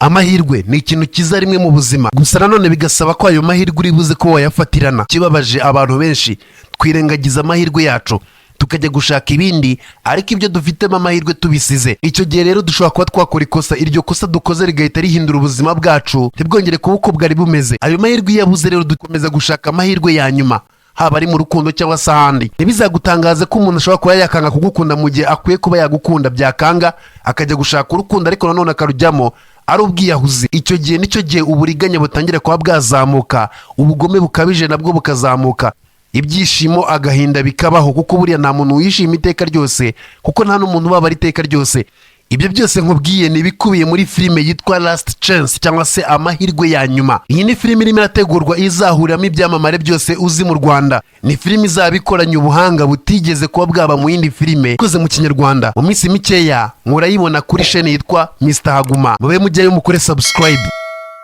Amahirwe ni ikintu kiza rimwe mu buzima, gusa nanone bigasaba ko ayo mahirwe uri buze ko wayafatirana. Kibabaje abantu benshi twirengagiza amahirwe yacu tukajya gushaka ibindi, ariko ibyo dufitemo amahirwe tubisize. Icyo gihe rero dushobora kuba twakora ikosa, iryo kosa dukoze rigahita rihindura ubuzima bwacu ntibwongere kuba uko bwari bumeze. Ayo mahirwe yabuze rero dukomeza gushaka amahirwe ya nyuma, haba ari mu rukundo cyangwa se ahandi. Ntibizagutangaze ko umuntu ashobora kuba yakanga kugukunda mu gihe akwiye kuba yagukunda, byakanga akajya gushaka urukundo ariko nanone akarujyamo ari ubwiyahuzi. Icyo gihe nicyo gihe uburiganya butangira kuba bwazamuka, ubugome bukabije nabwo bukazamuka, ibyishimo agahinda bikabaho, kuko buriya nta muntu wishima iteka ryose, kuko nta n'umuntu ubabara iteka ryose. Ibyo byose nkubwiye ni bikubiye muri filime yitwa Last Chance cyangwa se amahirwe ya nyuma. Iyi ni filime irimo irategurwa izahuriramo ibyamamare byose uzi mu Rwanda. Ni filime izaba ikoranye ubuhanga butigeze kuba bwaba mu yindi filime ikoze mu Kinyarwanda. Mu minsi mikeya murayibona kuri chaîne yitwa Mr. Haguma. Mube mujyayo mukore subscribe.